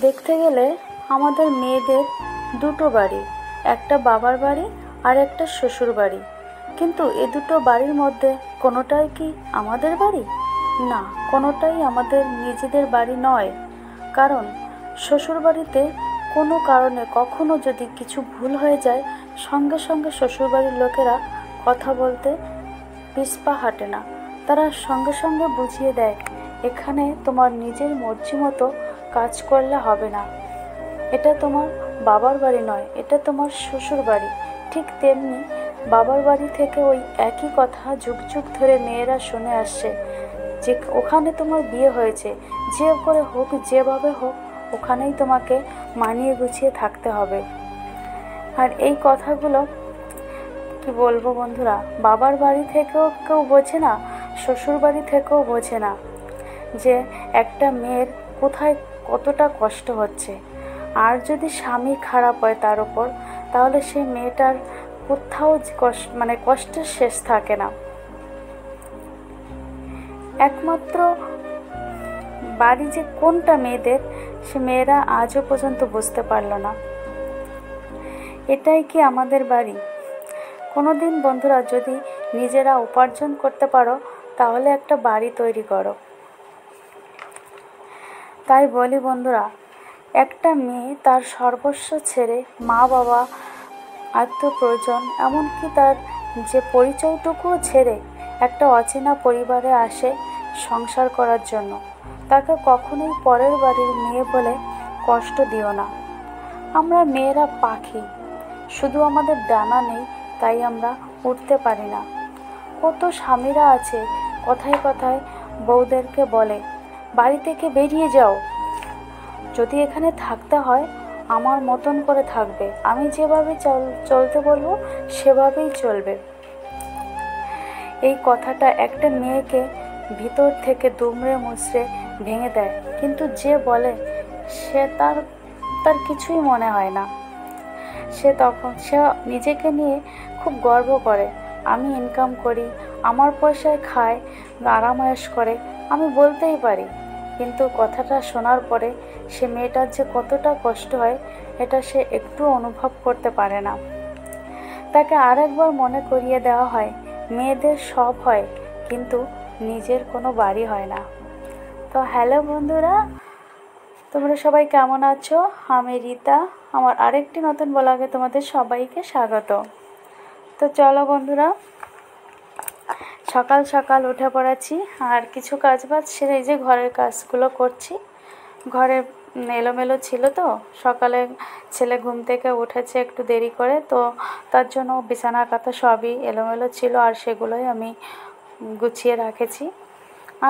দেখতে গেলে আমাদের মেয়েদের দুটো বাড়ি, একটা বাবার বাড়ি আর একটা শ্বশুর বাড়ি। কিন্তু এ দুটো বাড়ির মধ্যে কোনোটাই কি আমাদের বাড়ি? না, কোনোটাই আমাদের নিজেদের বাড়ি নয়। কারণ শ্বশুরবাড়িতে কোনো কারণে কখনো যদি কিছু ভুল হয়ে যায়, সঙ্গে সঙ্গে শ্বশুরবাড়ির লোকেরা কথা বলতে পিছপা হাঁটে না। তারা সঙ্গে সঙ্গে বুঝিয়ে দেয়, এখানে তোমার নিজের মর্জি মতো কাজ করলে হবে না। এটা তোমার বাবার বাড়ি নয়, এটা তোমার শ্বশুর বাড়ি। ঠিক তেমনি বাবার বাড়ি থেকে ওই একই কথা যুগ যুগ ধরে মেয়েরা শুনে আসছে, যে ওখানে তোমার বিয়ে হয়েছে, যে করে হোক যেভাবে হোক ওখানেই তোমাকে মানিয়ে গুছিয়ে থাকতে হবে। আর এই কথাগুলো কি বলবো বন্ধুরা, বাবার বাড়ি থেকেও কেউ বোঝে না, শ্বশুর বাড়ি থেকেও বোঝে না যে একটা মেয়ের কোথায় কতটা কষ্ট হচ্ছে। আর যদি স্বামী খারাপ হয় তার ওপর, তাহলে সেই মেয়েটার কোথাও কষ্টের শেষ থাকে না। একমাত্র বাড়ি যে কোনটা মেয়েদের, সে মেয়েরা আজও পর্যন্ত বুঝতে পারলো না। এটাই কি আমাদের বাড়ি? কোনোদিন বন্ধুরা যদি নিজেরা উপার্জন করতে পারো, তাহলে একটা বাড়ি তৈরি করো। তাই বলি বন্ধুরা, একটা মেয়ে তার সর্বস্ব ছেড়ে মা বাবা, আত্মপ্রয়োজন, এমনকি তার যে পরিচয়টুকুও ছেড়ে একটা অচেনা পরিবারে আসে সংসার করার জন্য। তাকে কখনোই পরের বাড়ির মেয়ে বলে কষ্ট দিও না। আমরা মেয়েরা পাখি, শুধু আমাদের ডানা নেই তাই আমরা উঠতে পারি না। কত স্বামীরা আছে কথায় কথায় বউদেরকে বলে, বাড়ি থেকে বেরিয়ে যাও, যদি এখানে থাকতে হয় আমার মতন করে থাকবে, আমি যেভাবে চলতে বলবো সেভাবেই চলবে। এই কথাটা একটা মেয়েকে ভিতর থেকে দুমড়ে মুচড়ে ভেঙে দেয়। কিন্তু যে বলে সে তার কিছুই মনে হয় না। সে নিজেকে নিয়ে খুব গর্ব করে, আমি ইনকাম করি, আমার পয়সায় খায়, আরামায়েশ করে, আমি বলতেই পারি। কিন্তু কথাটা শোনার পরে সে মেয়েটার যে কতটা কষ্ট হয়, এটা সে একটু অনুভব করতে পারে না। তাকে আরেকবার মনে করিয়ে দেওয়া হয়, মেয়েদের সব হয় কিন্তু নিজের কোনো বাড়ি হয় না। তো হ্যালো বন্ধুরা, তোমরা সবাই কেমন আছো? আমি রীতা, আমার আরেকটি নতুন ব্লগে তোমাদের সবাইকে স্বাগত। তো চলো বন্ধুরা, সকাল সকাল উঠে পড়েছি আর কিছু কাজ বাজ সেরে এই যে ঘরের কাজগুলো করছি। ঘরে এলোমেলো ছিল তো, সকালে ছেলে ঘুম থেকে উঠেছে একটু দেরি করে, তো তার জন্য বিছানা কাঁথা সবই এলোমেলো ছিল আর সেগুলোই আমি গুছিয়ে রেখেছি।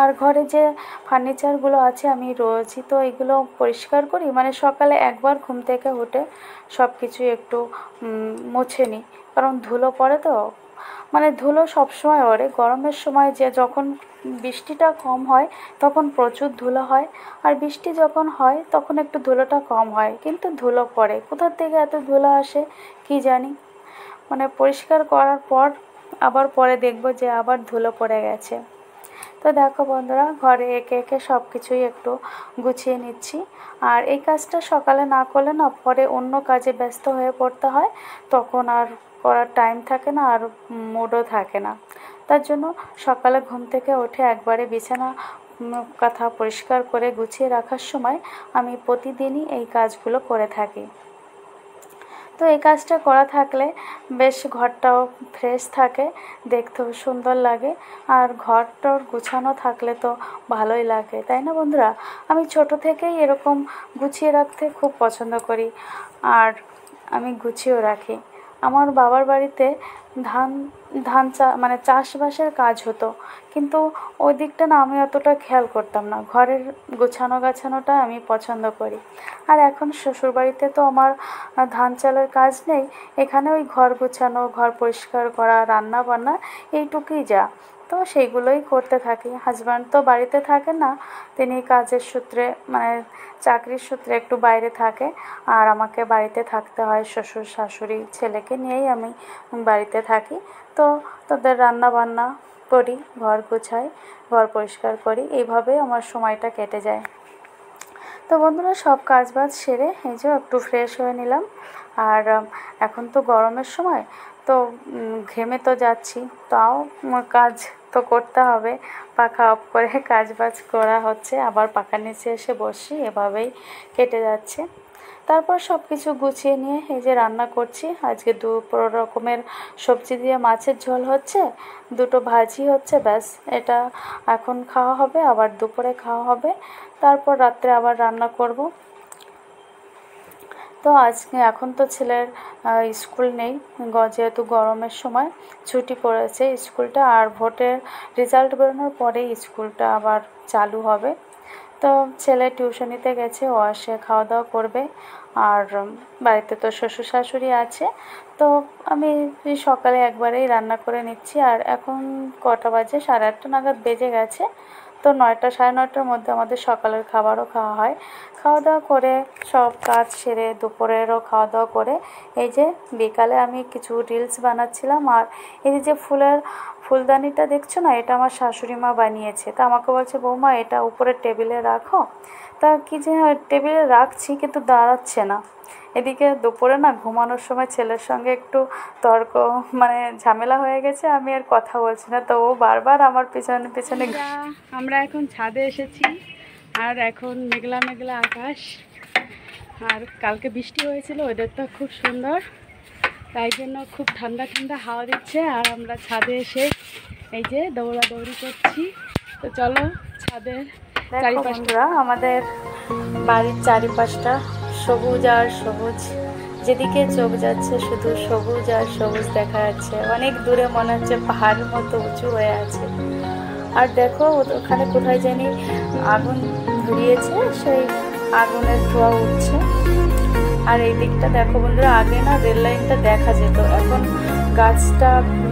আর ঘরে যে ফার্নিচারগুলো আছে আমি রোজই তো এগুলো পরিষ্কার করি, সকালে একবার ঘুম থেকে উঠে সব কিছু একটু মুছে নিই, কারণ ধুলো পড়ে তো। ধুলো সবসময় ওড়ে, গরমের সময় যখন বৃষ্টিটা কম হয় তখন প্রচুর ধুলো হয়, আর বৃষ্টি যখন হয় তখন একটু ধুলোটা কম হয়, কিন্তু ধুলো পড়ে। কোথা থেকে এত ধুলো আসে কি জানি, পরিষ্কার করার পর আবার পরে দেখব যে আবার ধুলো পড়ে গেছে। তো দেখো বন্ধুরা, ঘরে একে একে সব কিছুই একটু গুছিয়ে নিচ্ছি। আর এই কাজটা সকালে না করলে না, পরে অন্য কাজে ব্যস্ত হয়ে পড়তে হয়, তখন আর করার টাইম থাকে না আর মুডও থাকে না। তার জন্য সকালে ঘুম থেকে উঠে একবারে বিছানা কাঁথা পরিষ্কার করে গুছিয়ে রাখার সময় আমি প্রতিদিনই এই কাজগুলো করে থাকি। তো এই কাজটা করা থাকলে বেশ ঘরটাও ফ্রেশ থাকে, দেখতেও সুন্দর লাগে, আর ঘরটার গুছানো থাকলে তো ভালোই লাগে, তাই না বন্ধুরা? আমি ছোট থেকেই এরকম গুছিয়ে রাখতে খুব পছন্দ করি, আর আমি গুছিয়েও রাখি। আমার বাবার বাড়িতে চাষবাসের কাজ হতো, কিন্তু ওই দিকটা না আমি অতটা খেয়াল করতাম না। ঘরের গাছানোটা আমি পছন্দ করি। আর এখন শ্বশুরবাড়িতে তো আমার ধান চালের কাজ নেই, এখানে ওই ঘর গোছানো, ঘর পরিষ্কার করা, রান্না বান্না এইটুকুই যা, তো সেইগুলোই করতে থাকি। হাজব্যান্ড তো বাড়িতে থাকে না, তিনি কাজের সূত্রে চাকরির সূত্রে একটু বাইরে থাকে, আর আমাকে বাড়িতে থাকতে হয়। শ্বশুর শাশুড়ি ছেলেকে নিয়েই আমি বাড়িতে থাকি। তো তাদের রান্না বান্না করি, ঘর গোছাই, ঘর পরিষ্কার করি, এইভাবে আমার সময়টা কেটে যায়। তো বন্ধুরা সব কাজ বাজ সেরে এই যে একটু ফ্রেশ হয়ে নিলাম। আর এখন তো গরমের সময়, তো ঘেমে তো যাচ্ছি, তাও কাজ তো করতে হবে। পাখা অফ করে কাজ বাজ করা হচ্ছে, আবার পাখার নিচে এসে বসি, এভাবেই কেটে যাচ্ছে। তারপর সব কিছু গুছিয়ে নিয়ে এই যে রান্না করছি। আজকে রকমের সবজি দিয়ে মাছের ঝোল হচ্ছে, দুটো ভাজি হচ্ছে, ব্যাস এটা এখন খাওয়া হবে, আবার দুপুরে খাওয়া হবে, তারপর রাত্রে আবার রান্না করব। তো আজকে এখন তো ছেলের স্কুল নেই, যেহেতু গরমের সময় ছুটি পড়েছে স্কুলটা, আর ভোটের রেজাল্ট বেরোনোর পরেই স্কুলটা আবার চালু হবে। তো ছেলে টিউশনিতে গেছে, ও আসে খাওয়া দাওয়া করবে। আর বাড়িতে তো শ্বশুর শাশুড়ি আছে, তো আমি সকালে একবারেই রান্না করে নিচ্ছি। আর এখন কটা বাজে, 8:30 নাগাদ বেজে গেছে। তো 9টা 9:30টার মধ্যে আমাদের সকালের খাবারও খাওয়া হয়। খাওয়া দাওয়া করে সব কাজ সেরে দুপুরেরও খাওয়া দাওয়া করে এই যে বিকালে আমি কিছু রিলস বানাচ্ছিলাম। আর এই যে ফুলদানিটা দেখছো না, এটা আমার শাশুড়ি মা বানিয়েছে। তা আমাকে বলছে, বৌমা এটা উপরে টেবিলে রাখো। তা কি যে টেবিলে রাখছি, কিন্তু দাঁড়াচ্ছে না। এদিকে দুপুরে না ঘুমানোর সময় ছেলের সঙ্গে একটু তর্ক, মানে ঝামেলা হয়ে গেছে, আমি আর কথা বলছি না, তো ও বারবার আমার পেছনে পেছনে। আমরা এখন ছাদে এসেছি, আর এখন মেঘলা মেঘলা আকাশ, আর কালকে বৃষ্টি হয়েছিল, ওয়েদারটা খুব সুন্দর, তাই জন্য খুব ঠান্ডা ঠান্ডা হাওয়া দিচ্ছে। আর আমরা ছাদে এসে এই যে দৌড়াদৌড়ি করছি। তো চলো ছাদের চারিপাশটা, আমাদের বাড়ির চারিপাশটা সবুজ আর সবুজ, যেদিকে চোখ যাচ্ছে শুধু সবুজ আর সবুজ দেখা যাচ্ছে। অনেক দূরে মনে হচ্ছে পাহাড়ের মতো উঁচু হয়ে আছে। আর দেখো ওখানে কোথায় জানি আগুন ধরিয়েছে, সেই আগুনের ধোঁয়া উঠছে। আর এই দিকটা দেখো বন্ধুরা, আগে না রেল লাইনটা দেখা যেত, এখন গাছটা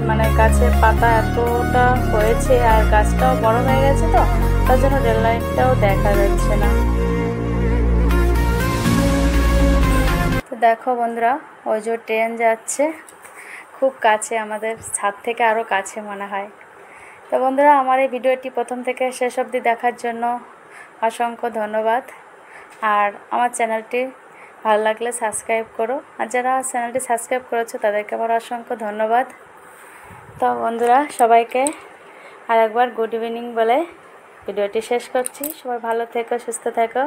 মানে গাছের পাতা এতটা হয়েছে আর গাছটাও বড় হয়ে গেছে, তো তার জন্য রেল লাইনটাও দেখা যাচ্ছে না। তো দেখো বন্ধুরা, ওই যে ট্রেন যাচ্ছে খুব কাছে, আমাদের ছাদ থেকে আরও কাছে মনে হয়। তো বন্ধুরা, আমার এই ভিডিওটি প্রথম থেকে শেষ অবধি দেখার জন্য অসংখ্য ধন্যবাদ। আর আমার চ্যানেলটি ভালো লাগলে সাবস্ক্রাইব করো, আর যারা চ্যানেলটি সাবস্ক্রাইব করেছো তাদেরকে আমার অসংখ্য ধন্যবাদ। তো বন্ধুরা, সবাইকে আর একবার গুড ইভিনিং বলে ভিডিওটি শেষ করছি। সবাই ভালো থেকো, সুস্থ থেকো।